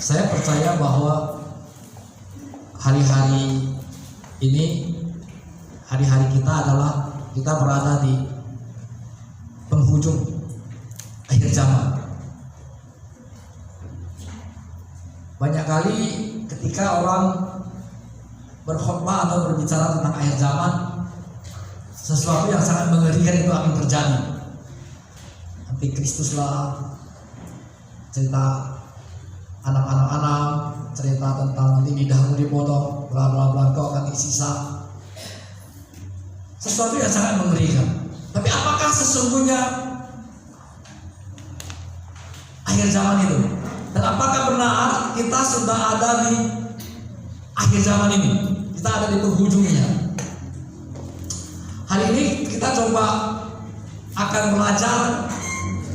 Saya percaya bahwa hari-hari ini, hari-hari kita adalah kita berada di penghujung akhir zaman. Banyak kali ketika orang berkhotbah atau berbicara tentang akhir zaman, sesuatu yang sangat mengerikan itu akan terjadi. Antikristus lah, cerita anak-anak, cerita tentang nanti lidahmu dipotong, bla bla bla, kau akan disisa. Sesuatu yang sangat mengerikan. Tapi apakah sesungguhnya akhir zaman itu? Dan apakah benar kita sudah ada di akhir zaman ini? Kita ada di penghujungnya. Hari ini kita coba akan belajar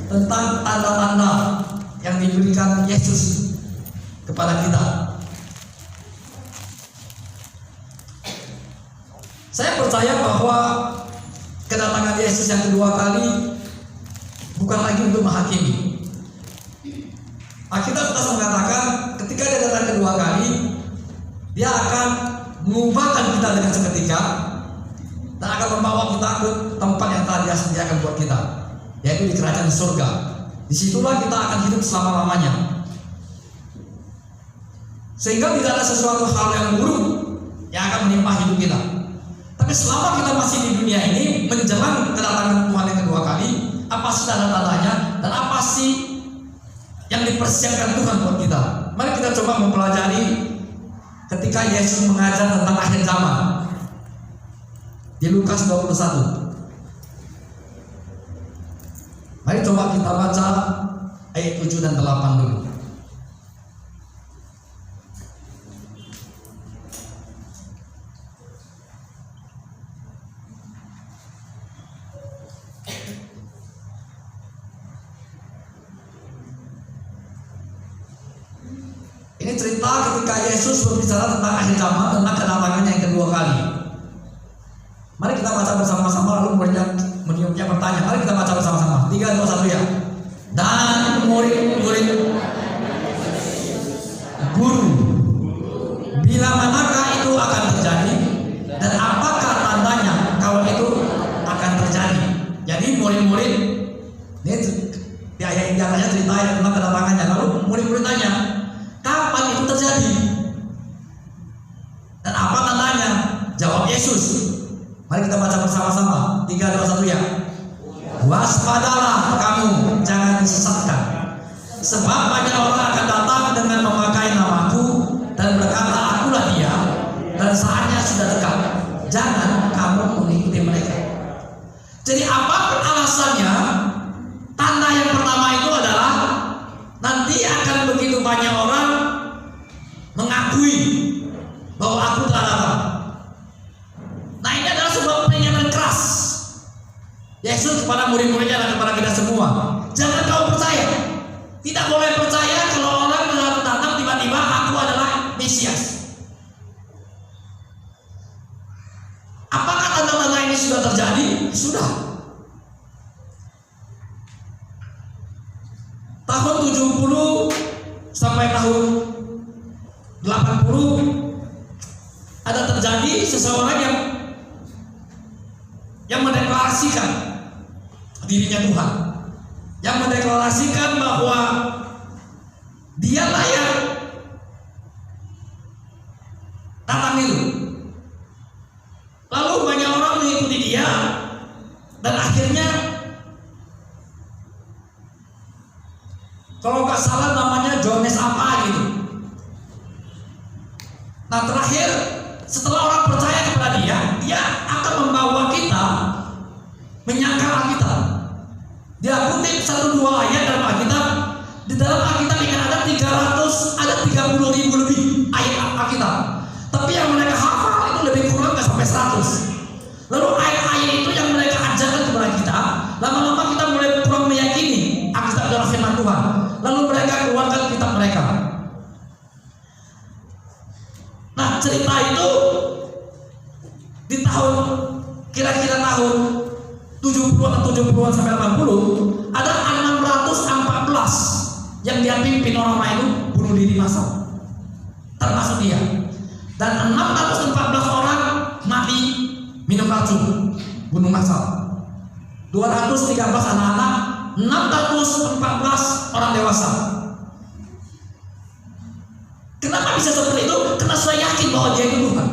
tentang tanda-tanda yang diberikan Yesus kepada kita. Saya percaya bahwa kedatangan Yesus yang kedua kali bukan lagi untuk menghakimi. Alkitab sudah mengatakan ketika dia datang kedua kali, dia akan mengubahkan kita dengan seketika dan akan membawa kita ke tempat yang telah dia sediakan buat kita, yaitu di kerajaan surga. Disitulah kita akan hidup selama-lamanya. Sehingga tidak ada sesuatu hal yang buruk yang akan menimpa hidup kita. Tapi selama kita masih di dunia ini, menjelang kedatangan Tuhan yang kedua kali, apa sih tanda-tandanya dan apa sih yang dipersiapkan Tuhan buat kita? Mari kita coba mempelajari ketika Yesus mengajar tentang akhir zaman di Lukas 21. Mari coba kita baca ayat 7 dan 8 dulu. Ini cerita ketika Yesus berbicara tentang akhir zaman, tentang kedatangannya yang kedua kali. Mari kita baca bersama-sama, lalu muridnya bertanya. Mari kita baca bersama-sama. 3, 2, 1 ya. Dan murid-murid, Guru, bila manakah itu akan terjadi dan apakah tandanya kalau itu akan terjadi? Jadi murid-murid ini di ayat yang diatasnya cerita tentang kedatangannya. Lalu murid-murid tanya, kapan itu terjadi? Dan apa tandanya? Jawab Yesus. Mari kita baca bersama-sama. 3, 2, 1 ya. Waspadalah kamu, jangan disesatkan. Sebab banyak orang akan datang dengan memakai namaku dan berkata, akulah dia, dan saatnya sudah dekat. Jangan kamu mengikuti mereka. Jadi apapun alasannya, tanda yang pertama itu adalah nanti akan begitu banyak orang mengakui bahwa aku telah datang. Nah, ini adalah sebuah peringanan keras Yesus kepada murid-muridnya dan kepada kita semua. Jangan kau percaya, tidak boleh percaya kalau orang datang tiba-tiba aku adalah Mesias. Apakah tanda-tanda ini sudah terjadi? Sudah. Tahun 70 sampai tahun 80 ada terjadi seseorang yang mendeklarasikan dirinya Tuhan, yang mendeklarasikan bahwa dialah yang datang itu. Lalu banyak orang mengikuti dia dan akhirnya kalau nggak salah namanya Johannes apa gitu. Nah, terakhir setelah orang percaya kepada dia akan membawa kita menyangkal Alkitab. Dia kutip 1-2 ayat dalam Alkitab. Di dalam Alkitab ini ada 30.000 lebih ayat Alkitab. Tapi yang mereka hafal itu lebih kurang nggak sampai 100. Lalu ayat-ayat itu yang mereka ajarkan kepada kita, lama-lama kita mulai kurang meyakini Alkitab adalah firman Tuhan. Lalu mereka keluarkan kitab mereka. Nah, cerita itu di tahun kira-kira tahun 70-an 70-an sampai 80 ada 614 yang dia pimpin orang lain itu bunuh diri. diri massal, termasuk dia. Dan 614 orang mati minum racun bunuh massal. 213 anak-anak, 614 orang dewasa. Kenapa bisa seperti itu? Karena saya yakin bahwa dia itu Tuhan.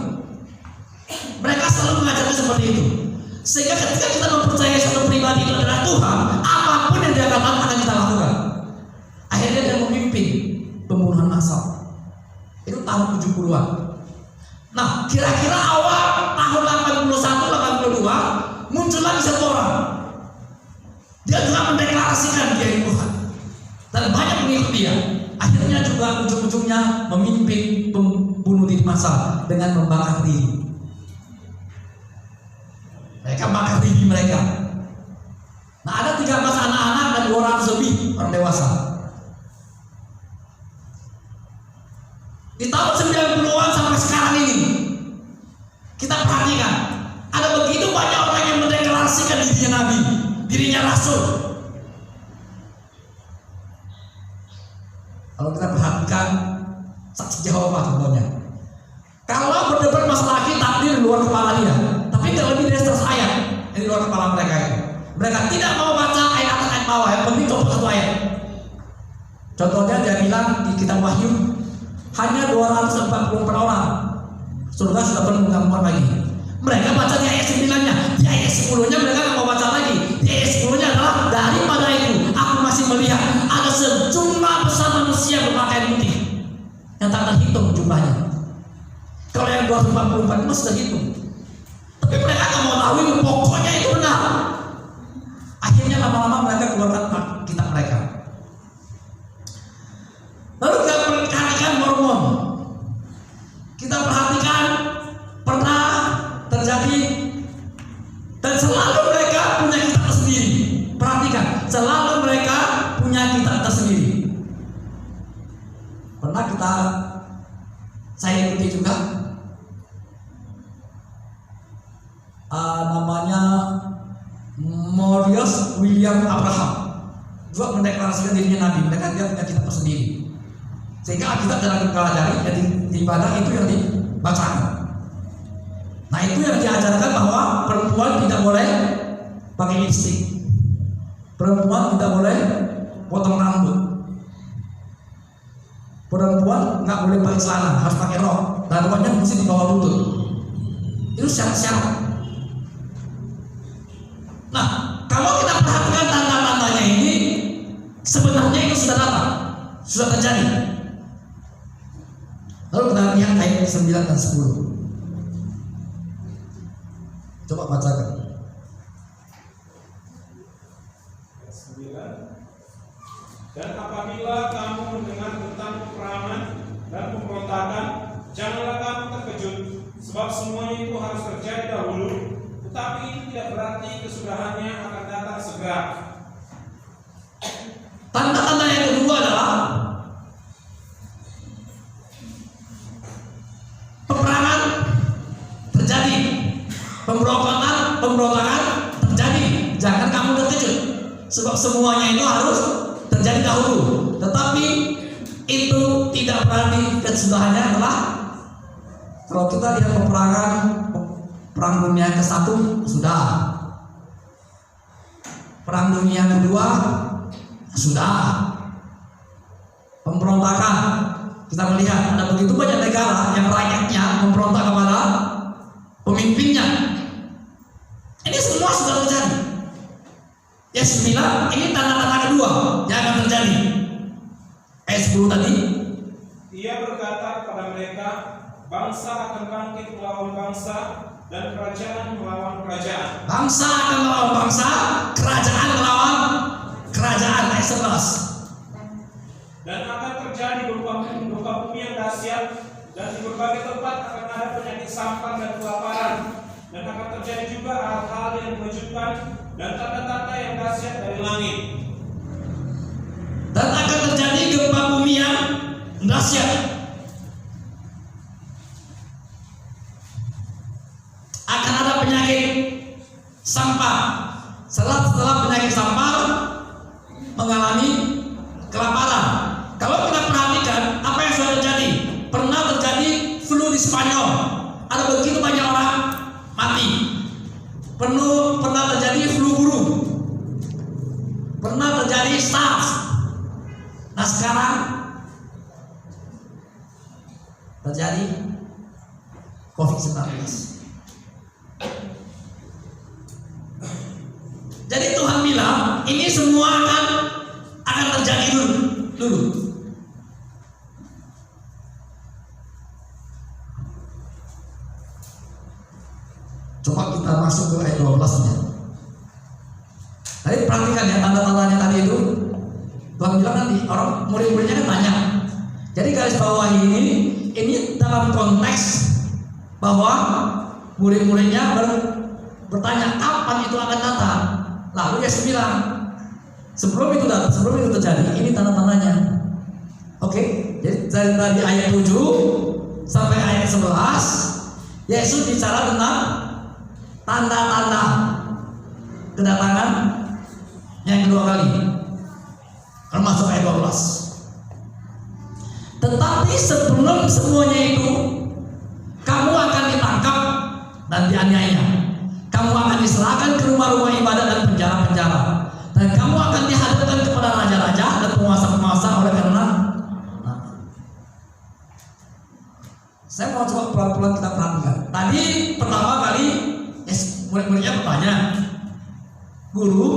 Mereka selalu mengajarkan seperti itu. Sehingga ketika kita mempercayai satu pribadi itu adalah Tuhan, apapun yang dia katakan akan kita lakukan. Akhirnya dia memimpin pembunuhan massal. Itu tahun 70-an. Nah, kira-kira awal tahun 81-82 muncul lagi satu orang. Dia juga mendeklarasikan dia itu Tuhan. Dan banyak mengikut dia. Akhirnya juga ujung-ujungnya memimpin pembunuh diri massal dengan membakar diri. Mereka bakar diri mereka. Nah, ada 13 anak-anak dan 200 lebih orang dewasa. Di tahun 90-an sampai sekarang ini, kita perhatikan, ada begitu banyak orang yang mendeklarasikan dirinya nabi, dirinya rasul. Kalau kita perhatikan saksi Jehovah contohnya, kalau berdebat masalah takdir di luar kepala dia, tapi tidak lebih dari 100 ayat di luar kepala mereka itu. Mereka tidak mau baca ayat-ayat bawah, yang penting coba satu ayat. Contohnya dia bilang di kitab Wahyu, hanya 244 orang, surga sudah penuh, nggak muat lagi. Mereka baca di ayat 9-nya, di ayat 10-nya mereka nggak mau baca lagi. Di ayat 10-nya adalah daripada itu aku masih melihat ada sejumlah besar manusia berpakaian putih yang tak terhitung jumlahnya. Kalau yang 244 itu sudah hitung, tapi mereka nggak mau tahu itu, pokoknya itu benar. Akhirnya lama-lama mereka keluarkan kitab mereka. Lalu kita perhatikan Mormon. Kita perhatikan pernah terjadi dan selalu mereka punya kitab tersendiri. Perhatikan, selalu mereka punya kitab tersendiri. Pernah saya ikuti juga namanya Morius William Abraham, juga mendeklarasikan dirinya nabi. Mereka dia punya kitab tersendiri, sehingga kita dalam mempelajari jadi ibadah itu yang dibacakan. Nah, itu yang diajarkan bahwa perempuan tidak boleh pakai lipstik, perempuan tidak boleh potong rambut, perempuan nggak boleh pakai celana, harus pakai rok, dan roknya mesti di bawah lutut. Itu syarat-syarat. Nah, kalau kita perhatikan tanda-tandanya ini, sebenarnya itu sudah datang, sudah terjadi. Lalu kita lihat ayat 9 dan 10. Coba bacakan. 9. Dan apabila kamu mendengar tentang peperangan dan pemberontakan, janganlah kamu terkejut, sebab semuanya itu harus terjadi dahulu, tetapi itu tidak berarti kesudahannya akan datang segera. Tanda-tanda yang kedua adalah peperangan terjadi, pemberontakan terjadi. Jangan kamu terkejut, sebab semuanya itu harus terjadi dahulu. Tetapi itu tidak berarti kesudahannya adalah, kalau kita lihat peperangan Perang Dunia ke-1 sudah, Perang Dunia kedua sudah, pemberontakan kita melihat ada begitu banyak negara yang rakyatnya memberontak kepada pemimpinnya. Ini semua sudah terjadi. Ayat 9 ini tanda-tanda kedua yang akan terjadi. Ayat 10 tadi, Ia berkata kepada mereka, bangsa akan bangkit melawan bangsa dan kerajaan melawan kerajaan. Bangsa akan melawan bangsa, kerajaan melawan kerajaan. Ayat 11. Dan akan terjadi gempa bumi yang dahsyat, dan di berbagai tempat akan ada penyakit sampar dan kelaparan, dan akan terjadi juga hal-hal yang mengejutkan dan tanda-tanda yang dahsyat dari langit. Dan akan terjadi gempa bumi yang dahsyat. Akan ada penyakit sampar. Setelah penyakit sampar mengalami kelaparan. Kalau kita perhatikan apa yang Spanyol ada begitu banyak orang mati. Pernah terjadi flu burung, pernah terjadi SARS. Nah sekarang terjadi COVID-19. Jadi Tuhan bilang ini semua akan terjadi dulu. Coba kita masuk ke ayat 12-nya. Tadi perhatikan ya tanda-tandanya tadi itu. Tuhan bilang nanti orang murid-muridnya kan tanya. Jadi garis bawah ini dalam konteks bahwa murid-muridnya bertanya kapan itu akan datang. Lalu Yesus bilang sebelum itu terjadi ini tanda-tandanya. Oke, jadi dari ayat 7 sampai ayat 11 Yesus bicara tentang tanda-tanda kedatangan yang kedua kali, termasuk ayat 12. Tetapi sebelum semuanya itu kamu akan ditangkap dan dianiaya. Kamu akan diserahkan ke rumah-rumah ibadat dan penjara-penjara, dan kamu akan dihadapkan kepada raja-raja dan penguasa-penguasa oleh karena saya mau coba pelan-pelan kita perhatikan. Tadi pertama kali murid-muridnya bertanya, guru,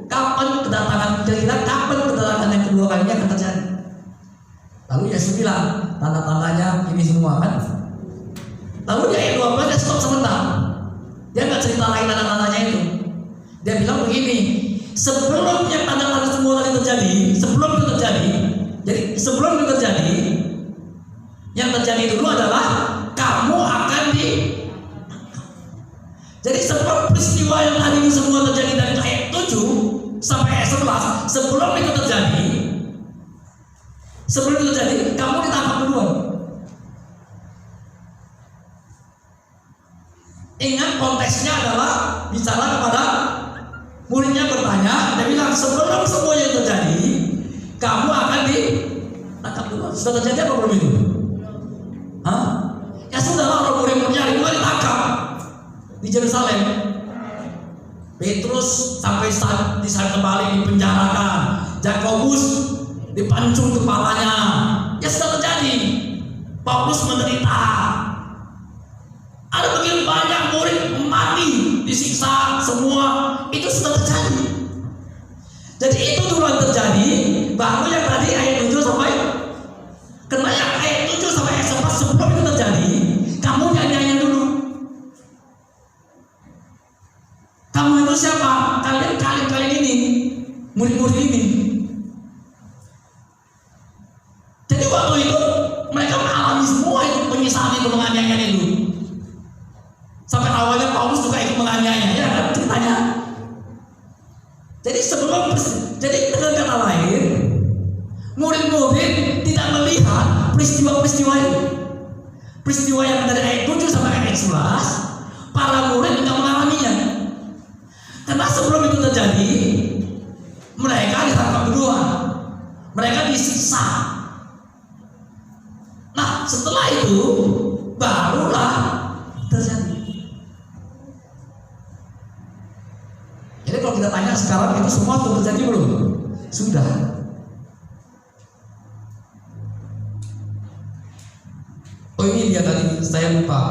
kapan kedatangan kira-kira kapan kedatangan yang kedua kalinya akan terjadi? Lalu Yesus bilang tanda-tandanya ini semua kan. Lalu di ayat 12 dia stop sebentar. Dia nggak cerita lagi tanda-tandanya itu. Dia bilang begini, sebelumnya tanda-tanda semua tadi terjadi, sebelum itu terjadi, yang terjadi dulu adalah kamu akan di. Jadi sebelum peristiwa yang tadi ini semua terjadi dari ayat 7 sampai ayat 11, sebelum itu terjadi, kamu ditangkap duluan. Ingat konteksnya adalah bicara kepada muridnya bertanya, dia bilang sebelum semuanya terjadi, kamu akan ditangkap duluan. Sudah terjadi apa belum itu? Hah? Ya sudahlah, orang murid-muridnya itu ditangkap di Yerusalem. Petrus sampai di sana kembali dipenjarakan, Yakobus dipancung kepalanya. Ya sudah terjadi. Paulus menderita. Ada begitu banyak murid mati, disiksa, semua itu sudah terjadi. Jadi itu dulu yang terjadi. Baru yang tadi ayat 7 sampai karena yang ayat 7 sampai ayat 11 sebelum itu terjadi, kamu nyanyi dulu. Kamu itu siapa? Kalian ini, murid-murid ini. Jadi waktu itu mereka mengalami semua itu penyiksaan itu, penganiayaan itu. Sampai awalnya Paulus juga ikut menganiaya, ya kan ceritanya. Jadi dengan kata lain, murid-murid tidak melihat peristiwa-peristiwa itu. Peristiwa yang dari ayat 7 sampai ayat 11, para murid tidak mengalaminya. Karena sebelum itu terjadi, mereka ditangkap duluan, mereka disiksa. Nah, setelah itu barulah terjadi. Jadi kalau kita tanya sekarang itu semua sudah terjadi belum? Sudah. Oh ini dia tadi saya lupa.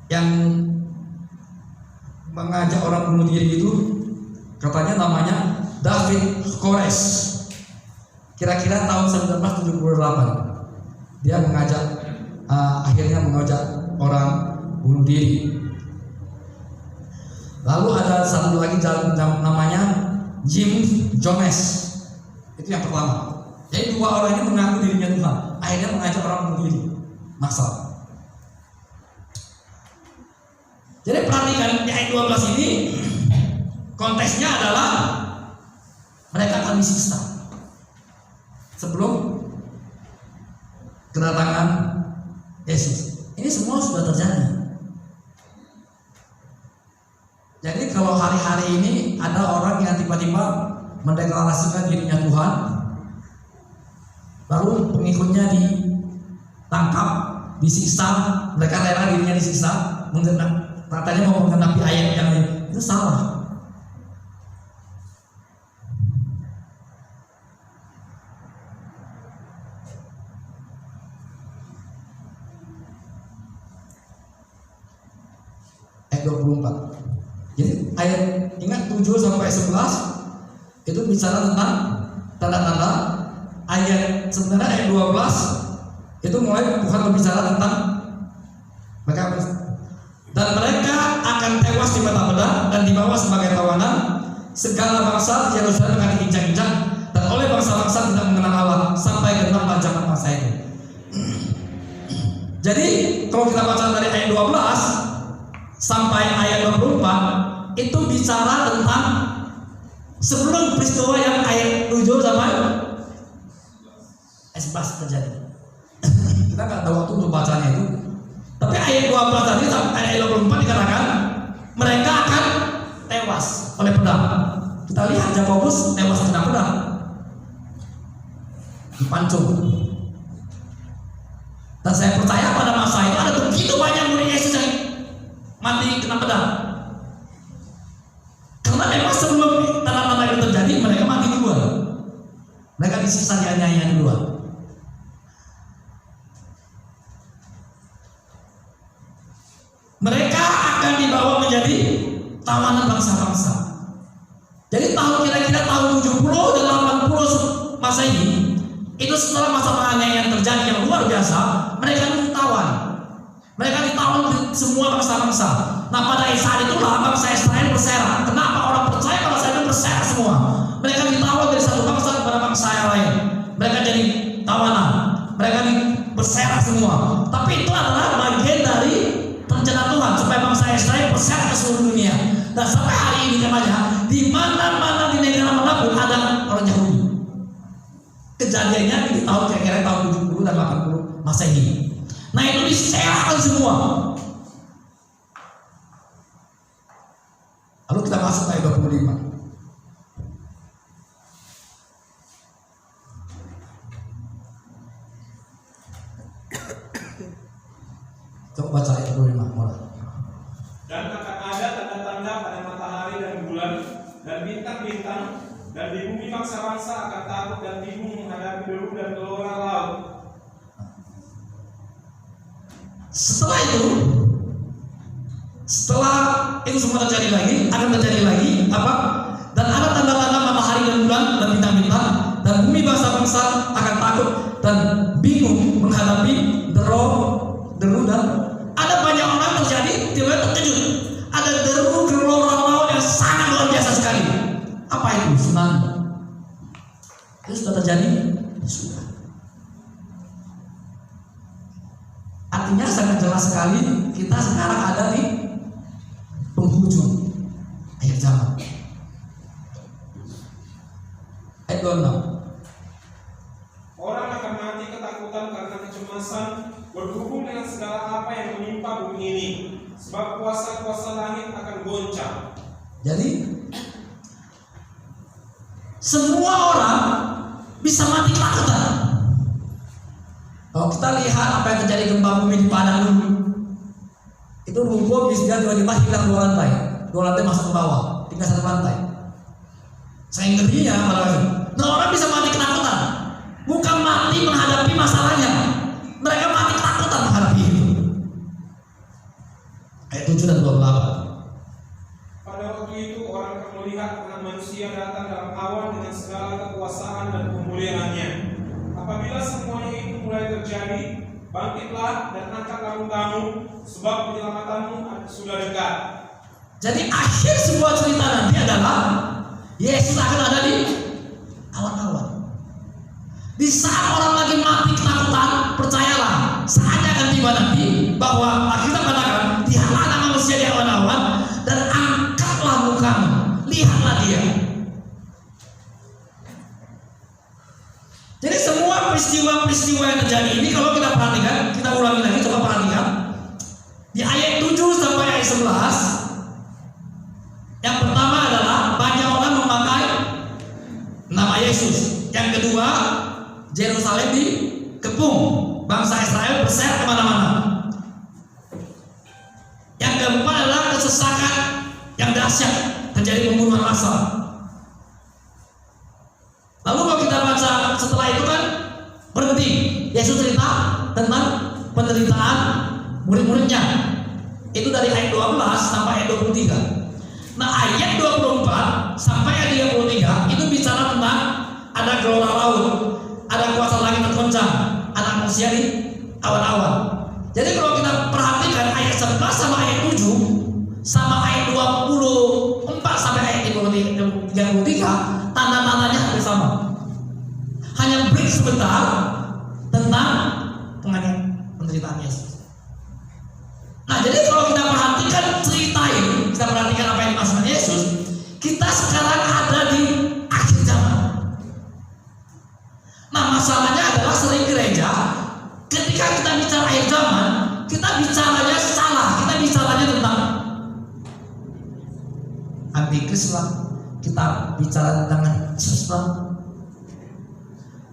Yang mengajak orang bunuh diri itu katanya namanya David Kores. Kira-kira tahun 1978 dia akhirnya mengajak orang bunuh diri. Lalu ada satu lagi namanya Jim Jones. Itu yang pertama. Jadi dua orang ini mengaku dirinya Tuhan, akhirnya mengajak orang bunuh diri massal. Jadi perhatikan di ayat 12 ini konteksnya adalah mereka akan disiksa sebelum kedatangan Yesus. Ini semua sudah terjadi. Jadi kalau hari-hari ini ada orang yang tiba-tiba mendeklarasikan dirinya Tuhan, Baru pengikutnya ditangkap, disiksa, mereka rela dirinya disiksa, katanya mau menggenapi ayat yang lain. Itu salah. Ayat 24. Jadi ayat ingat 7 sampai 11 itu bicara tentang tanda-tanda. Ayat sebenarnya ayat 12 itu mulai bukan berbicara tentang mereka, dan mereka akan tewas di mata pedang dan dibawa sebagai tawanan segala bangsa di Yerusalem akan diinjak-injak dan oleh bangsa-bangsa tidak mengenal Allah sampai genap ancaman masa itu. Jadi kalau kita baca dari ayat 12 sampai ayat 24 itu bicara tentang sebelum peristiwa yang ayat 7 sampai ayat 11 terjadi. Kita nggak tahu waktu untuk bacanya itu. Tapi ayat 12 tadi sampai ayat 24 dikatakan mereka akan tewas oleh pedang. Kita lihat Yakobus tewas kena pedang, dipancung. Dan saya percaya pada masa itu ada begitu banyak murid Yesus yang mati kena pedang. Karena memang sebelum tanda-tanda itu terjadi mereka mati duluan. Mereka disiksa dianiaya duluan. Mereka akan dibawa menjadi tawanan bangsa-bangsa. Jadi kira-kira tahun 70 dan 80 Masehi itu setelah masa penganiayaan terjadi yang luar biasa, mereka ditawan. Mereka ditawan di semua bangsa-bangsa. Nah pada saat itulah bangsa Israel berserak. Kenapa orang percaya pada saat itu berserak semua? Mereka ditawan dari satu bangsa kepada bangsa yang lain. Mereka jadi tawanan. Mereka berserak semua. Tapi itu adalah bagian dari rencana Tuhan supaya bangsa Israel berserak ke seluruh dunia. Dan sampai hari ini namanya di mana-mana di negara manapun ada orang Yahudi. Kejadiannya di tahun kira-kira tahun 70 dan 80 Masehi. Nah itu diserahkan semua. Lalu kita masuk ayat 25. Coba baca ayat 25 mulai. Dan akan ada tanda-tanda pada matahari dan bulan dan bintang-bintang, dan di bumi bangsa-bangsa akan takut dan bingung menghadapi deru dan gelora laut. Setelah itu semua terjadi lagi, akan terjadi lagi apa? Dan ada tanda-tanda matahari dan bulan dan bintang-bintang, dan bumi bangsa-bangsa akan takut dan bingung menghadapi deru dan ada banyak orang terjadi tiba-tiba terkejut. Ada deru gelora laut yang sangat luar biasa sekali. Apa itu? Tsunami. Itu sudah terjadi? Sudah. Artinya sangat jelas sekali kita sekarang ada di penghujung akhir zaman. Ayat 26. Orang akan mati ketakutan karena kecemasan berhubung dengan segala apa yang menimpa bumi ini, sebab kuasa-kuasa langit akan goncang. Jadi semua orang bisa mati ketakutan. Kalau kita lihat apa yang terjadi gempa bumi di Padang dulu, itu rumput bisa tiba-tiba hilang 2 lantai, 2 lantai masuk ke bawah, tinggal 1 lantai. Saya ngerinya malah. Nah orang bisa mati ketakutan, bukan mati menghadapi masalahnya, mereka mati ketakutan menghadapi itu. Ayat 7 dan 28. Pada waktu itu orang akan melihat anak manusia datang dalam awan dengan segala kekuasaan dan kemuliaannya. Apabila semuanya itu mulai terjadi, bangkitlah dan angkat lambung-kamu, sebab penyelamatanmu sudah dekat. Jadi akhir sebuah cerita nanti adalah Yesus akan ada di awan-awan. Di saat orang lagi mati ketakutan, percayalah saatnya akan tiba nanti bahwa Alkitab katakan lihatlah anak manusia di awan-awan dan angkatlah mukamu, lihatlah dia. Jadi semua peristiwa-peristiwa yang terjadi ini kalau kita perhatikan, kita ulangi lagi, coba perhatikan di ayat 7 sampai ayat 11. Yang pertama adalah banyak orang memakai nama Yesus. Yang kedua, Yerusalem dikepung, bangsa Israel berseret kemana-mana. Yang keempat adalah kesesakan yang dahsyat, terjadi pembunuhan massal. Lalu kalau kita baca setelah itu kan berhenti, Yesus cerita tentang penderitaan murid-muridnya. Itu dari ayat 12 sampai ayat 23. Nah, ayat 24 sampai ayat 33 itu bicara tentang ada gelora laut, ada kuasa langit tergoncang, ada manusia di awan-awan. Jadi kalau kita perhatikan ayat 11 sama ayat 7 sama ayat 24 sampai ayat 33, tanda-tandanya hampir sama. Hanya break sebentar tentang penderitaan Yesus. Nah, jadi kalau kita perhatikan cerita ini, kita perhatikan apa yang dimaksudkan Yesus, kita sekarang ada di akhir zaman. Nah, masalahnya adalah sering gereja ketika kita bicara akhir zaman, kita bicaranya salah, kita bicaranya tentang antikris lah, kita bicara tentang Yesus lah.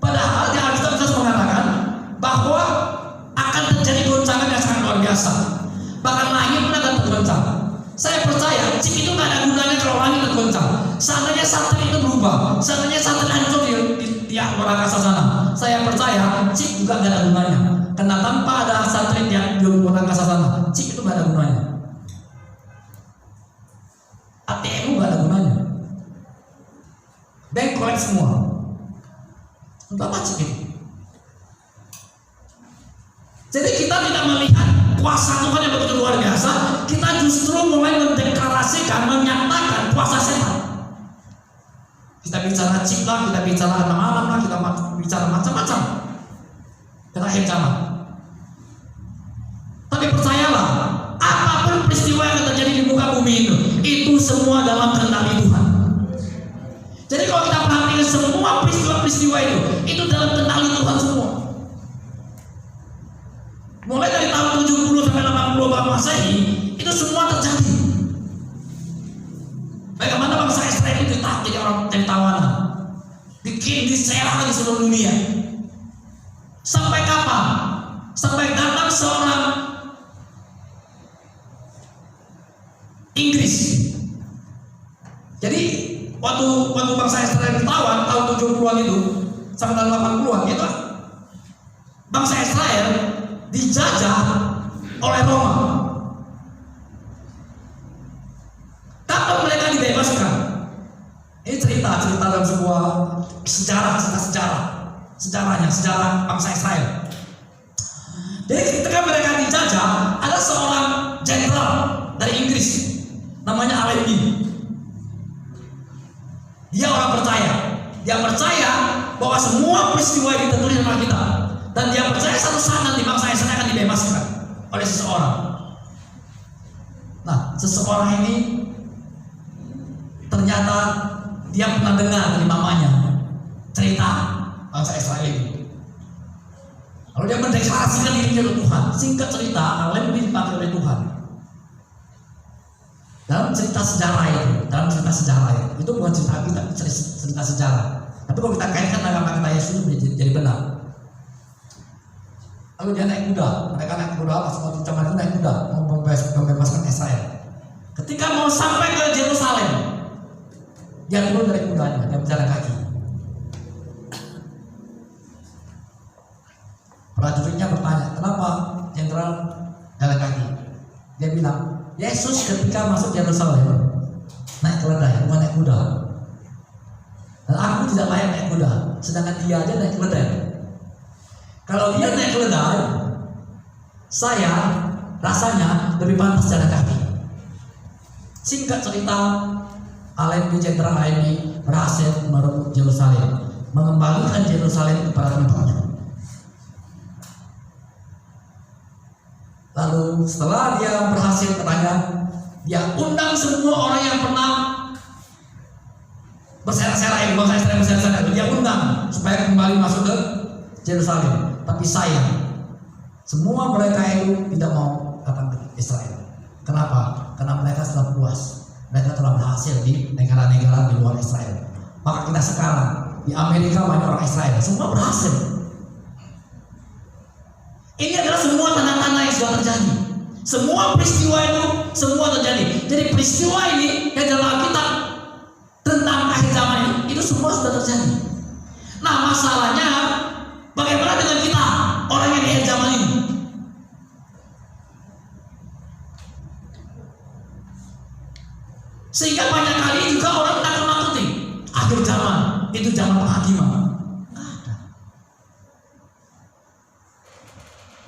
Padahal di Alkitab Yesus mengatakan bahwa akan terjadi goncangan yang sangat luar biasa. Bahkan langit pun akan tergoncang. Saya percaya chip itu gak ada gunanya kalau langit tergoncang. Seandainya satelit itu berubah, seandainya satelit hancur di luar angkasa sana, saya percaya chip juga gak ada gunanya. Karena tanpa ada satelit yang di luar angkasa sana, chip itu gak ada gunanya. ATM gak ada gunanya. Bank collect semua. Untuk apa chip itu? Jadi kita tidak melihat kuasa Tuhan yang begitu luar biasa. Kita justru mulai mendeklarasikan, menyatakan kuasa setan. Kita bicara chip lah, kita bicara alam lah, kita bicara macam-macam terakhir zaman. Tapi percayalah, apapun peristiwa yang terjadi di muka bumi itu semua dalam kendali Tuhan. Jadi kalau kita perhatikan semua peristiwa-peristiwa itu dalam kendali Tuhan semua. Mulai dari tahun 70 sampai 80 Masehi itu semua terjadi. Bagaimana bangsa Israel itu jadi orang jadi tawanan, bikin diserang di seluruh dunia. Sampai kapan? Sampai datang seorang Inggris. Jadi waktu bangsa Israel ditawan tahun 70-an itu sampai tahun 80-an itu bangsa Israel dijajah oleh Roma. Kapan mereka dibebaskan? Ini cerita dalam sebuah sejarah bangsa Israel. Jadi ketika mereka dijajah, ada seorang jenderal dari Inggris namanya Allenby. Dia orang percaya. Dia percaya bahwa semua peristiwa ini tertulis dalam Alkitab. Dan dia percaya satu saat nanti bangsa Israel akan dibebaskan oleh seseorang. Nah, seseorang ini ternyata dia pernah dengar dari mamanya cerita bangsa Israel itu. Lalu dia mendeklarasikan dirinya ke Tuhan. Singkat cerita, Allenby dipakai oleh Tuhan. Dalam cerita sejarah itu bukan cerita kita, cerita sejarah. Tapi kalau kita kaitkan dengan kata Yesus itu jadi benar. Lalu dia naik kuda, mereka naik kuda, pas waktu zaman itu naik kuda, mau membebaskan Israel. Ketika mau sampai ke Yerusalem, dia turun dari kudanya, dia berjalan kaki. Prajuritnya bertanya, kenapa jenderal jalan kaki? Dia bilang, Yesus ketika masuk Yerusalem naik keledai, bukan naik kuda. Dan aku tidak layak naik kuda, sedangkan dia aja naik keledai. Kalau dia naik keledai, saya rasanya lebih pantas jalan kaki. Singkat cerita, jenderal Allenby berhasil merebut Yerusalem, mengembalikan Yerusalem kepada tempatnya. Lalu setelah dia berhasil katanya, dia undang semua orang yang pernah berserak-serak, bangsa Israel berserak-serak, dia undang supaya kembali masuk ke Yerusalem. Tapi sayang, semua mereka itu tidak mau datang ke Israel. Kenapa? Karena mereka sudah puas, mereka telah berhasil di negara-negara di luar Israel. Maka kita sekarang di Amerika banyak orang Israel, semua berhasil. semua tanda-tanda yang sudah terjadi. Semua peristiwa itu semua terjadi. Jadi peristiwa ini yang dalam Alkitab tentang akhir zaman ini, itu semua sudah terjadi. Nah, masalahnya bagaimana dengan kita, orang yang di akhir zaman ini? Sehingga banyak kali juga orang nakut-nakuti akhir zaman itu zaman penghakiman. Nggak ada.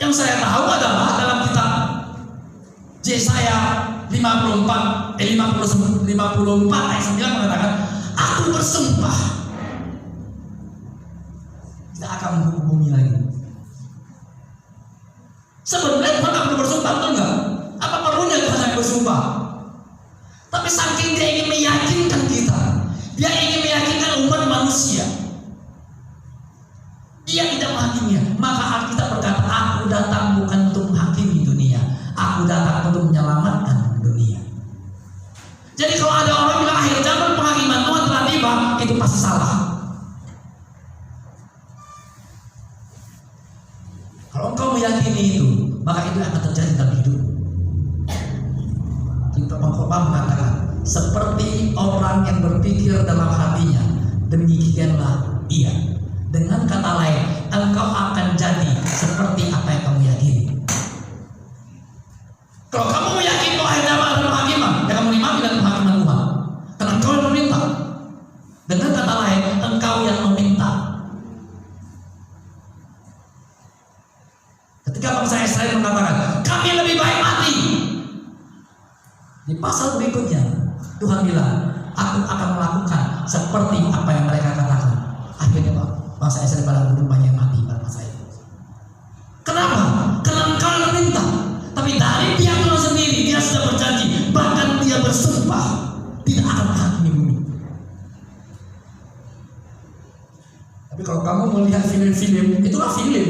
Yang saya tahu adalah dalam kitab Yesaya 54 ayat 9 mengatakan, aku bersumpah tidak akan menghukum bumi lagi. Sebenarnya Tuhan tidak perlu bersumpah, betul nggak? Apa perlunya Tuhan sampai bersumpah? Tapi saking dia ingin meyakinkan kita, dia ingin meyakinkan umat manusia, dia tidak menghakiminya. Maka Alkitab berkata, aku datang bukan untuk menghakimi dunia, aku datang untuk menyelamatkan dunia. Jadi kalau ada orang bilang akhir zaman penghakiman Tuhan telah tiba, itu pasti salah. Kalau engkau meyakini itu, maka itu akan terjadi dalam hidup. Kita pengkhotbah mengatakan, seperti orang yang berpikir dalam hatinya, demikianlah ia. Dengan kata lain, engkau akan jadi seperti apa yang kamu yakini. Kalau kamu meyakini bahwa akhir zaman ada penghakiman, ya kamu nikmati dan penghakiman Tuhan. Karena engkau yang meminta. Dengan kata lain, engkau yang meminta. Ketika bangsa Israel mengatakan, kami lebih baik mati, di pasal berikutnya Tuhan bilang, aku akan melakukan seperti apa yang mereka katakan. Akhirnya bangsa Israel pada banyak yang mati pada masa itu. Kenapa? Karena engkau yang meminta. Tapi dari pihak Tuhan sendiri, dia sudah berjanji, bahkan dia bersumpah tidak akan menghakimi bumi. Tapi kalau kamu melihat film-film, itulah film.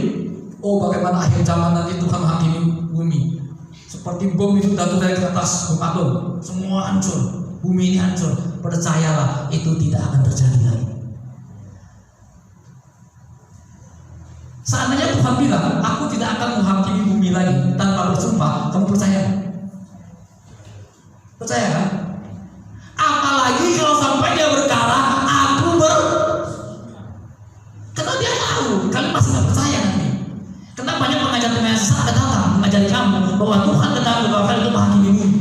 Oh, bagaimana akhir zaman nanti Tuhan menghakimi bumi. Seperti bom itu jatuh dari atas, bom atom, semua hancur, bumi ini hancur. Percayalah, itu tidak akan terjadi lagi. Seandainya Tuhan bilang, aku tidak akan menghakimi bumi lagi tanpa bersumpah, kamu percaya? Percaya kan? Apalagi kalau sampai dia berkata, karena dia tahu, kalian pasti nggak percaya nanti. Karena banyak pengajar-pengajar sesat akan datang mengajari kamu bahwa Tuhan datang kedua kali untuk menghakimi bumi.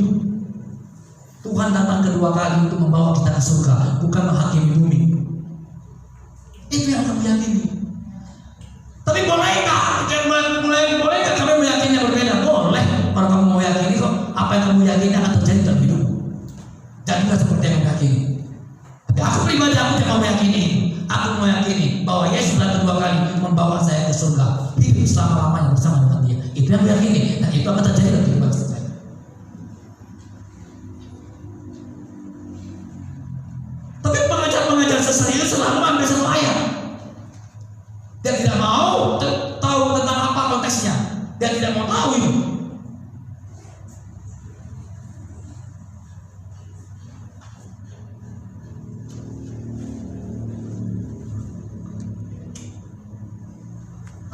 Tuhan datang kedua kali untuk membawa kita ke surga, bukan menghakimi bumi. Itu yang kamu yakini. Tapi bolehkah kami meyakini yang berbeda? Boleh. Kalau kamu mau yakini kok, apa yang kamu yakini akan terjadi dalam hidup. Jadilah seperti yang kamu yakini. Tapi aku pribadi, aku tidak mau meyakini. Aku meyakini bahwa Yesus datang kedua kali membawa saya ke surga, hidup selama-lamanya bersama dengan Dia. Itu yang meyakini, dan itu akan terjadi dalam kehidupan saya. Tapi pengajar-pengajar sesat itu selalu ambil satu ayat. Dia tidak mau tahu tentang apa konteksnya. Dia tidak mau tahu ini.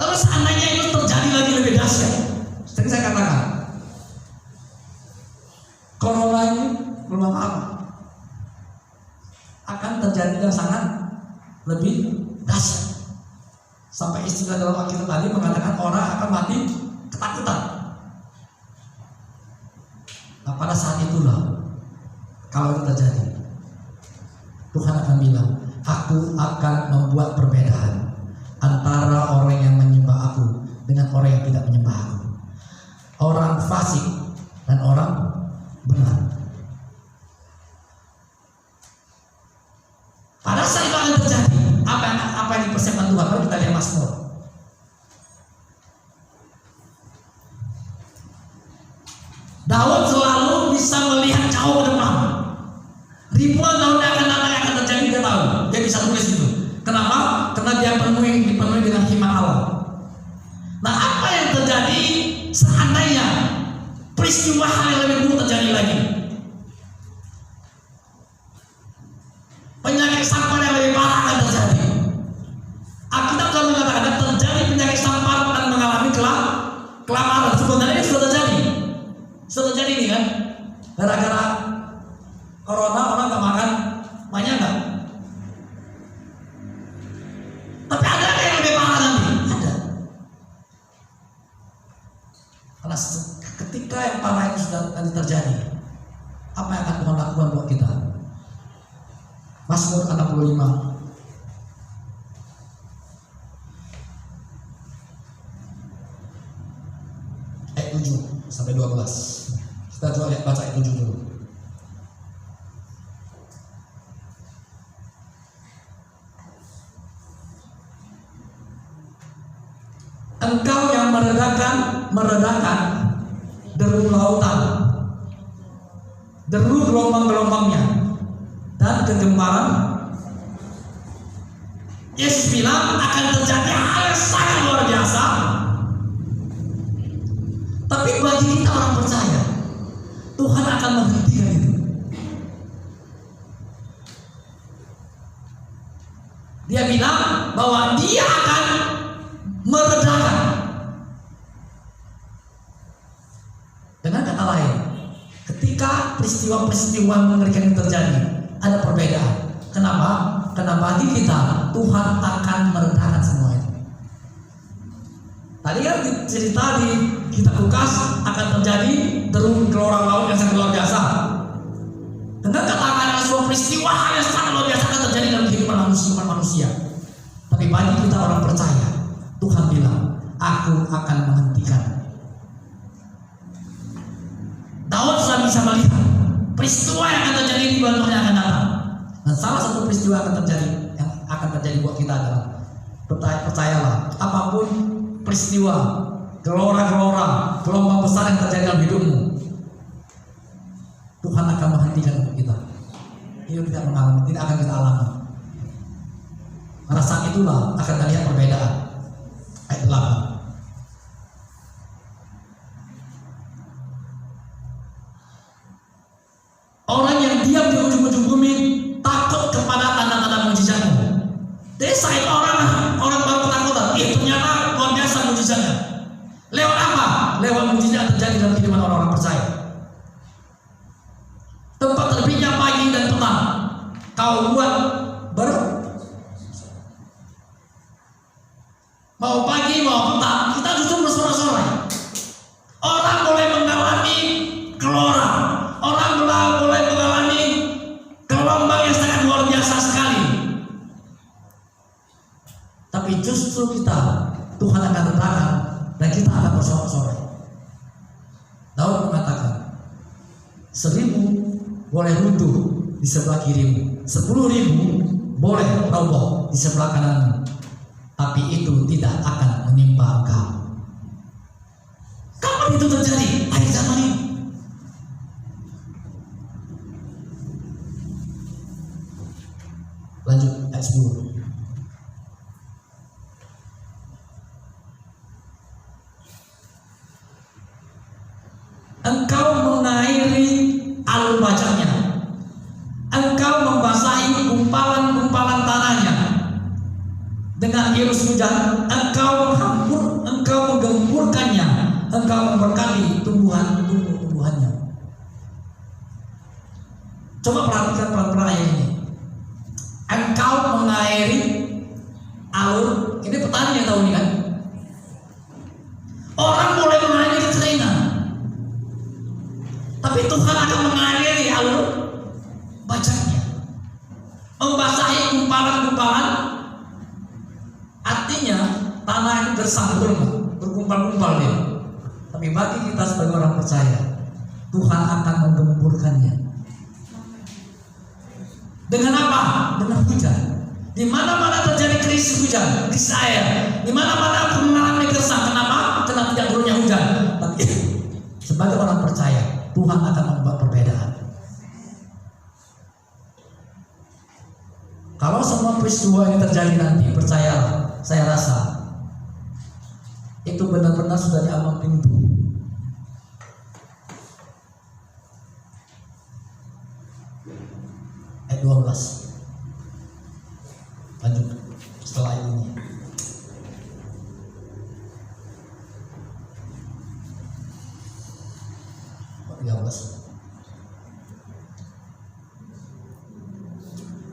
Lalu seandainya itu terjadi lagi lebih dahsyat, seperti saya katakan, corona ini belum apa-apa, akan terjadi yang sangat lebih dahsyat. Sampai istilah dalam Alkitab tadi mengatakan orang akan mati ketakutan. Nah, pada saat itulah, kalau itu terjadi, Tuhan akan bilang, aku akan membuat perbedaan antara orang yang menyembah aku dengan orang yang tidak menyembah aku, orang fasik dan orang benar. Pada saat itu akan terjadi apa yang dipersiapkan Tuhan. Kalau kita lihat Mazmur, Daud selalu bisa melihat jauh ke depan. Ribuan tahun yang akan datang yang akan terjadi, dia tahu. Dia bisa tulis itu. Kenapa? Karena dia dipenuhi dengan hikmat Allah. Nah, apa yang terjadi seandainya peristiwa hal yang lebih buruk terjadi lagi? Penyakit sampar yang lebih parah akan terjadi. Alkitab telah mengatakan terjadi penyakit sampar dan mengalami kelaparan. Mazmur 65 ayat 7 sampai 12. Kita coba lihat baca ayat 7 dulu. Engkau yang meredakan deru lautan, deru gelombang-gelombangnya, dan kegemparan. Yesus bilang akan terjadi hal yang sangat luar biasa. Tapi bagi kita orang percaya, Tuhan akan menghentikan itu. Dia bilang bahwa Dia akan meredakan. Dengan kata lain, ketika peristiwa-peristiwa mengerikan yang terjadi, ada perbedaan. Kenapa? Karena bagi kita Tuhan akan meredakan semua itu. Tadi kan cerita di kitab Lukas akan terjadi deru gelora laut yang sangat luar biasa. Dengan katakan sebuah peristiwa yang sangat luar biasa akan terjadi dalam kehidupan manusia. Tapi bagi kita orang percaya, Tuhan bilang, aku akan menghentikan. Daud sudah bisa melihat peristiwa yang akan terjadi di bulan Tuhan yang akan datang. Dan salah satu peristiwa yang akan terjadi buat kita adalah, percayalah, apapun peristiwa, gelora-gelora, gelombang besar yang terjadi dalam hidupmu, Tuhan akan menghentikan untuk kita. Itu tidak mengalami, tidak akan kita alami. Pada saat itulah akan terlihat perbedaan. Ayat 8. Orang yang diam di ujung-ujung bumi takut kepada tanda-tanda mujizatmu. Jadi saat orang baru ketakutan, ternyata luar biasa mujizatnya. Lewat apa? Lewat mujizat yang terjadi dalam kehidupan orang-orang percaya. Tempat terbitnya pagi dan petang, kau buat mau pagi mau petang, kita justru bersorak-sorai. Orang boleh mengalami gelora, orang boleh mengalami gelombang yang sangat luar biasa sekali. Tapi justru kita, Tuhan akan redakan dan kita akan bersorak-sorai. Daud mengatakan, 1.000 boleh runtuh di sebelah kirimu, 10.000 boleh roboh di sebelah kananmu, tapi itu tidak akan menimpa engkau. Kapan itu terjadi? Akhir zaman ini. Lanjut ayat 10. Engkau mengairi alur wajahnya, engkau membasahi gumpalan-gumpalan tanahnya dengan irus hujan, engkau menggempurkannya, engkau memberkati tumbuhannya. Coba perhatikan pelan-pelan ayat ini. Engkau mengairi alur, ini petani yang tahu ini kan. Orang boleh mengairi kekeringan, tapi Tuhan akan mengairi alur wajahnya, membasahi gumpalan-gumpalan. Artinya tanah itu bersambur, bergumpal-gumpal dia. Tapi bagi kita sebagai orang percaya, Tuhan akan menggemburkannya. Dengan apa? Dengan hujan. Di mana-mana terjadi krisis hujan, krisis air, di mana-mana mengalami keresahan. Kenapa? Karena tidak turunnya hujan. Tapi sebagai orang percaya, Tuhan akan membuat perbedaan. Kalau semua peristiwa ini terjadi nanti, percayalah, saya rasa itu benar-benar sudah diambang pintu. Ayat 12. Lanjut setelah ini.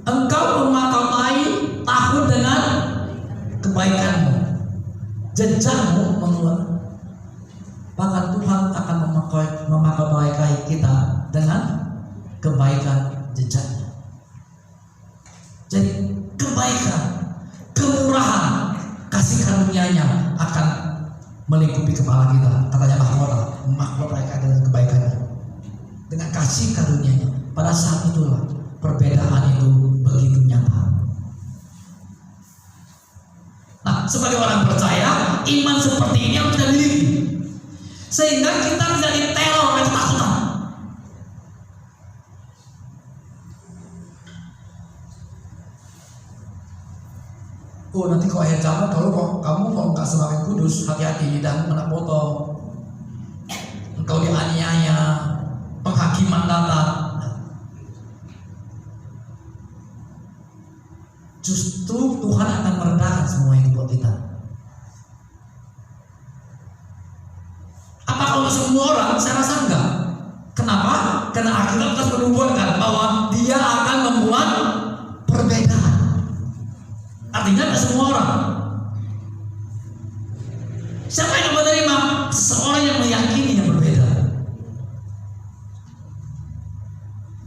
Engkau memakai tahun dengan kebaikanmu, jejakmu menguat. Bahkan Tuhan akan memakai kita dengan kebaikan jejaknya. Jadi kebaikan, kemurahan, kasih karunia-Nya akan melingkupi kepala kita. Katanya mahkota dengan kebaikannya, dengan kasih karunia-Nya. Pada saat itulah perbedaan itu begitu nyata. Nah, sebagai orang percaya, iman seperti ini harus kita miliki, sehingga kita tidak diteror oleh ketakutan. Oh, nanti kalau akhir zaman kamu nggak semakin kudus, hati-hati, lidahmu kena potong, engkau dianiaya, penghakiman datang. Justru Tuhan akan meredakan semua itu buat kita. Apa kalau semua orang? Saya rasa enggak. Kenapa? Karena Alkitab telah menubuatkan bahwa Dia akan membuat perbedaan. Artinya tidak semua orang. Siapa yang menerima? Seseorang yang meyakini yang berbeda,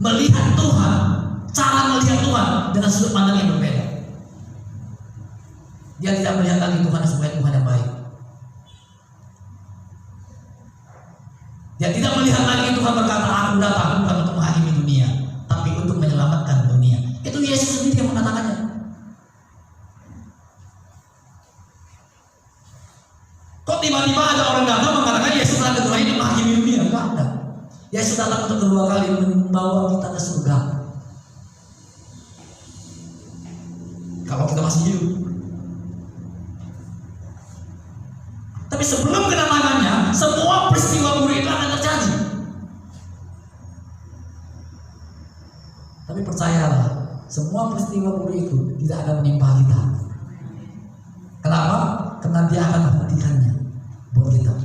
melihat Tuhan, cara melihat Tuhan dengan sudut pandang yang berbeda. Dia tidak melihat lagi Tuhan sebagai Tuhan yang baik. Dia tidak melihat lagi Tuhan berkata, aku datang bukan untuk menghakimi dunia, tapi untuk menyelamatkan dunia. Itu Yesus sendiri yang mengatakannya. Kok tiba-tiba ada orang datang mengatakan Yesus datang kedua ini menghakimi dunia? Enggak ada. Yesus datang untuk kedua kali membawa kita ke surga. Kalau kita masih hidup. Tapi sebelum kedatangannya, semua peristiwa buruk itu akan terjadi. Tapi percayalah, semua peristiwa buruk itu tidak akan menimpa kita. Kenapa? Karena Dia akan menghentikannya buat kita.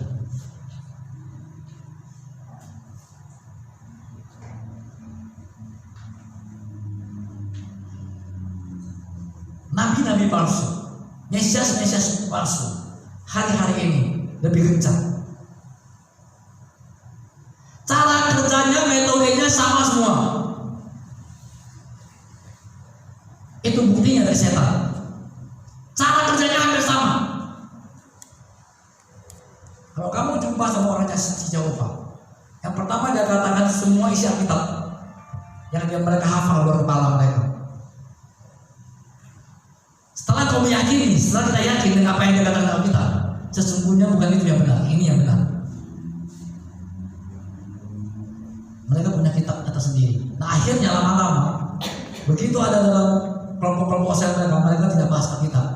Nabi-nabi palsu, Mesias palsu, hari-hari ini lebih kencang. Cara kerjanya, metodenya sama semua. Itu buktinya dari setan. Cara kerjanya hampir sama. Kalau kamu jumpa sama orang si Jehovah, yang pertama dia katakan semua isi Alkitab yang mereka hafal luar kepala mereka. Setelah kau meyakini, setelah kita yakin dengan apa yang dikatakan Alkitab, sesungguhnya bukan itu yang benar, ini yang benar. Mereka punya kitab tersendiri. Nah, akhirnya lama-lama begitu ada dalam kelompok-kelompok sel mereka tidak bahas Alkitab.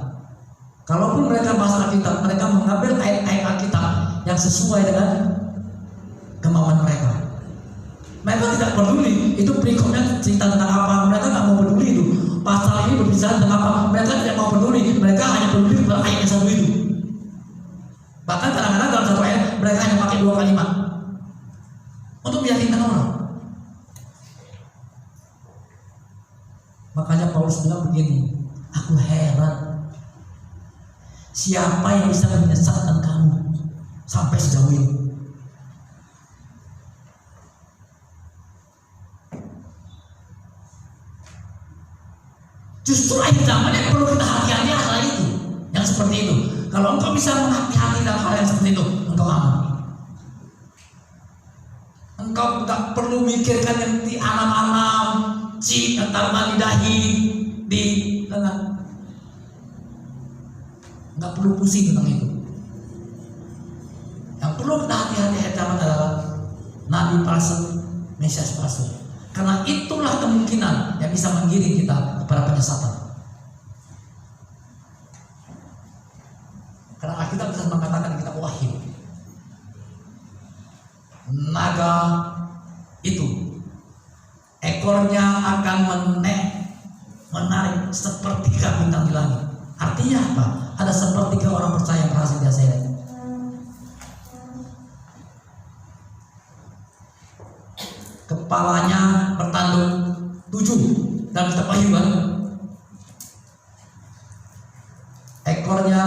Kalaupun mereka bahas Alkitab, mereka mengambil ayat-ayat Alkitab yang sesuai dengan kemauan mereka. Mereka tidak peduli itu berikutnya cerita tentang apa. Mereka nggak mau peduli itu pasal ini berbicara tentang apa. Mereka tidak mau peduli. Mereka hanya peduli pada ayat yang satu itu. Bahkan kadang-kadang dalam satu ayat mereka hanya pakai 2 kalimat untuk meyakinkan orang. Makanya Paulus bilang begini, aku heran siapa yang bisa menyesatkan kamu sampai sejauh ini. Justru akhir zaman yang perlu kita hati-hati adalah itu, yang seperti itu. Kalau engkau bisa menghati-hati dalam hal yang seperti itu, engkau aman. Engkau tidak perlu mikirkan yang di anam-anam, cik, antar di dahi, di lengan. Enggak perlu pusing tentang itu. Yang perlu kita hati-hati akhir zaman adalah nabi palsu, Mesias palsu. Karena itulah kemungkinan yang bisa menggiring kita kepada penyesatan. Karena Alkitab bisa mengatakan kita Wahyu, naga itu ekornya akan menarik sepertiga bintang di langit. Artinya apa? Ada sepertiga orang percaya yang berhasil diaseret. Kepalanya bertanduk 7 dalam kitab Wahyu kan? Ekornya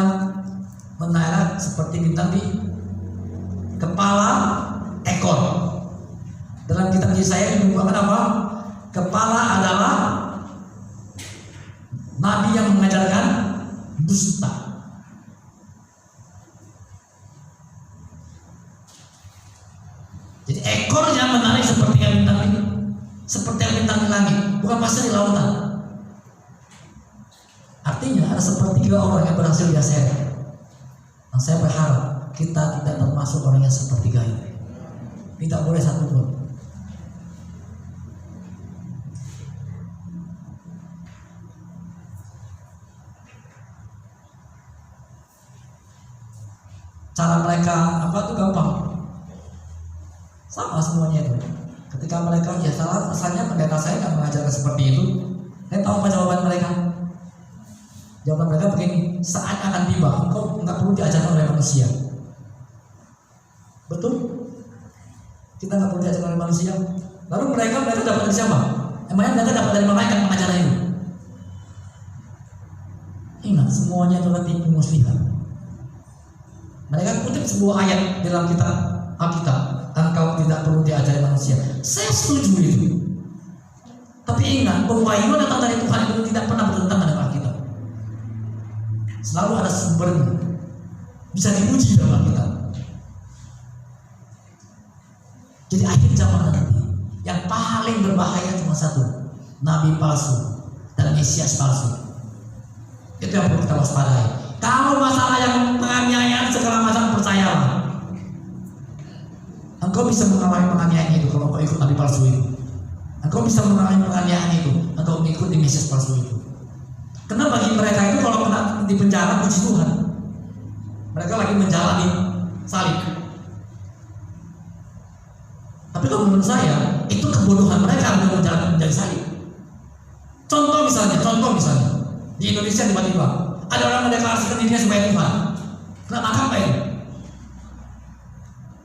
menarik seperti bintang di kepala ekor. Dalam kitab Yesaya dibukakan apa? Kepala adalah nabi yang mengajarkan dusta. Jadi ekornya menarik seperti bintang ini, seperti bintang di langit, bukan pasir di lautan. Artinya ada sepertiga orang yang berhasil diseret. Nah, saya berharap kita tidak termasuk orang yang sepertiga ini. Tidak boleh satu pun. Cara mereka apa tuh gampang, sama semuanya itu. Ketika mereka ya salah, asalnya pendeta saya nggak mengajarkan seperti itu. Saya tahu apa jawaban mereka. Jawaban mereka begini: saat akan tiba, engkau nggak perlu diajarkan oleh manusia. Betul? Kita nggak perlu diajarkan oleh manusia. Lalu mereka dapat dari siapa? Emangnya mereka dapat dari malaikat pengajaran itu? Ingat, semuanya adalah tipu muslihat. Mereka kutip sebuah ayat dalam kitab Alkitab, engkau tidak perlu diajari manusia. Saya setuju itu. Tapi ingat, pewahyuan datang dari Tuhan itu tidak pernah bertentangan dengan Alkitab. Selalu ada sumbernya, bisa diuji dalam Alkitab. Jadi akhir zaman nanti yang paling berbahaya cuma satu: nabi palsu dan mesias palsu. Itu yang perlu kita waspadai. Kalau masalah yang penganiayaan segala macam, percayalah, engkau bisa mengalami penganiayaan itu kalau engkau ikut nabi palsu itu. Engkau bisa mengalami penganiayaan itu atau mengikuti mesias palsu itu. Karena bagi mereka itu kalau kena di penjara, puji Tuhan, mereka lagi menjalani salib. Tapi kalau menurut saya itu kebodohan mereka untuk menjalani salib. Contoh misalnya di Indonesia tiba-tiba ada orang mendeklarasikan dirinya sebagai Tuhan, kena tangkap apa itu?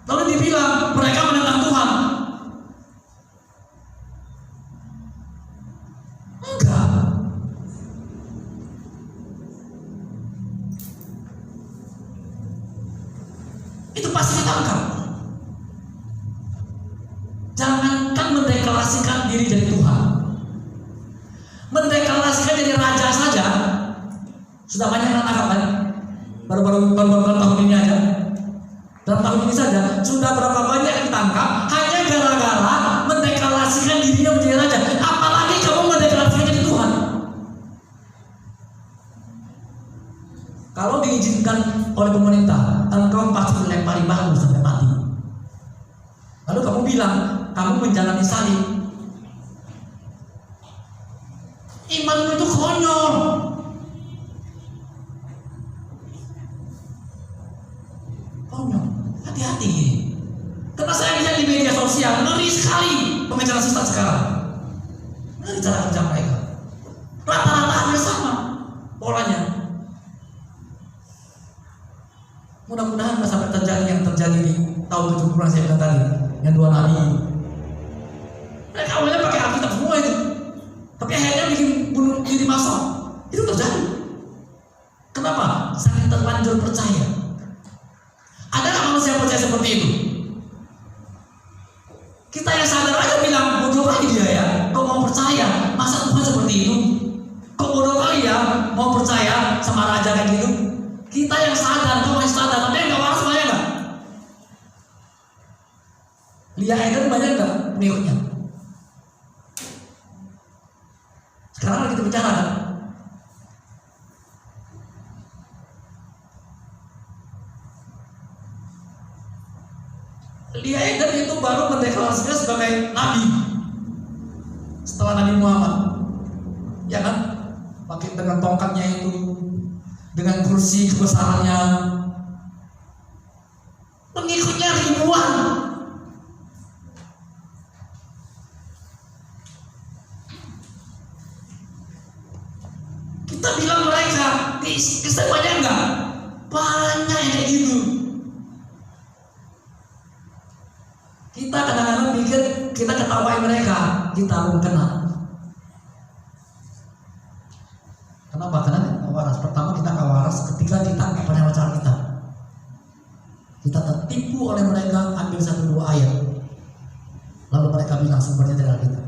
Lalu dibilang mereka menentang Tuhan. Enggak. Itu pasti ditangkap. Jangankan mendeklarasikan diri jadi Tuhan, mendeklarasikan jadi raja saja sudah banyak yang tangkap kan? Baru tahun ini aja. Dalam tahun ini saja sudah berapa banyak yang ditangkap hanya gara-gara mendeklarasikan dirinya menjadi raja. Apalagi kamu mendeklarasikan jadi Tuhan. Kalau diizinkan oleh pemerintah, engkau pasti dilempari batu sampai mati. Lalu kamu bilang kamu menjalani salib. Imanmu itu konyol. Hati-hati. Karena saya lihat di media sosial ngeri sekali pembicaraan sesat sekarang. Ngeri cara kerja mereka. Rata-rata hampir sama polanya. Mudah-mudahan nggak sampai terjadi yang terjadi di tahun 70-an saya bilang tadi, yang dua nabi. Mereka awalnya pakai Alkitab semua itu, tapi akhirnya bikin bunuh diri massal. Itu terjadi. Kenapa? Saking terlanjur percaya. Ada nggak manusia percaya seperti itu? Kita yang sadar aja bilang bodoh kali dia ya. Kok mau percaya? Masa Tuhan seperti itu? Kok bodoh kali ya mau percaya sama raja kayak gitu? Kita yang sadar, kok masih sadar, tapi yang nggak waras banyak nggak? Lia Eden banyak nggak pengikutnya? Sekarang lagi kita bicara kan? Lia Eden itu baru mendeklarasikan sebagai nabi setelah Nabi Muhammad, ya kan? Pakai dengan tongkatnya itu, dengan kursi kebesarannya, pengikutnya ribuan. Kita bilang mereka Kristen banyak enggak? Banyak yang kayak gitu. Kita kadang-kadang pikir kita ketawain mereka, kita belum kenal. Kenapa? Karena kita waras. Pertama kita nggak waras ketika kita nggak pernah baca Alkitab. Kita tertipu oleh mereka, ambil 1-2 ayat, lalu mereka bilang sumbernya dari Alkitab.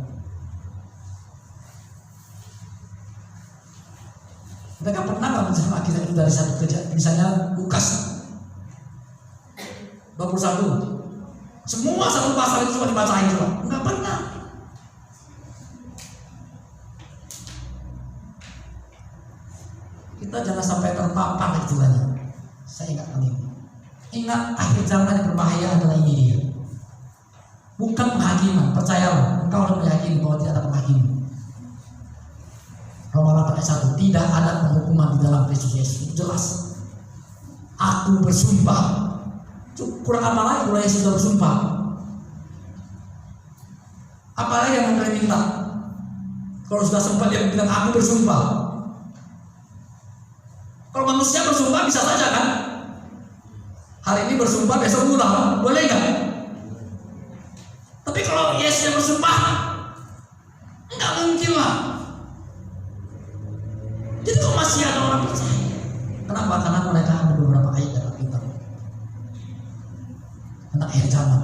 Mereka pernah nggak menerima kita itu dari satu kerja? Misalnya Lukas 21, semua satu pasal itu cuma dibacain coba, nggak pernah. Kita jangan sampai terpapar istilahnya. Saya ingatkan ini. Ingat akhir zaman yang berbahaya adalah ini dia. Bukan penghakiman, percayalah. Engkau harus meyakini bahwa tidak ada penghakiman. Roma 8 ayat 1, tidak ada penghukuman di dalam Kristus Yesus. Itu jelas. Aku bersumpah. Kurang apa lagi kalau Yesus sudah bersumpah? Apalagi yang mau kalian minta? Kalau sudah sempat dia bilang aku bersumpah. Kalau manusia bersumpah bisa saja kan? Hari ini bersumpah besok ulang, boleh nggak? Tapi kalau Yesus yang bersumpah, nggak mungkin lah. Jadi kok masih ada orang percaya? Kenapa? Karena mereka ada beberapa ayat dalam kitab tentang akhir zaman.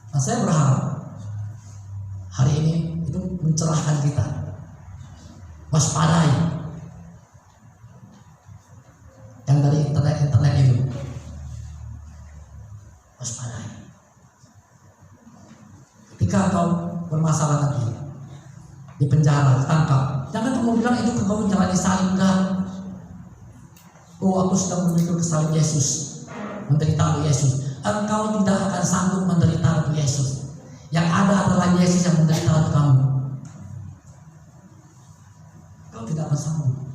Nah, saya berharap hari ini itu mencerahkan kita. Waspadai yang dari internet itu. Waspadai. Ketika kau bermasalah nanti di penjara, ditangkap, jangan kamu bilang itu kau menjalani salib. Oh, aku sedang memikul salib Yesus, menderita untuk Yesus. Engkau tidak akan sanggup menderita untuk Yesus. Yang ada adalah Yesus yang menderita untuk kamu. Kau tidak akan sanggup.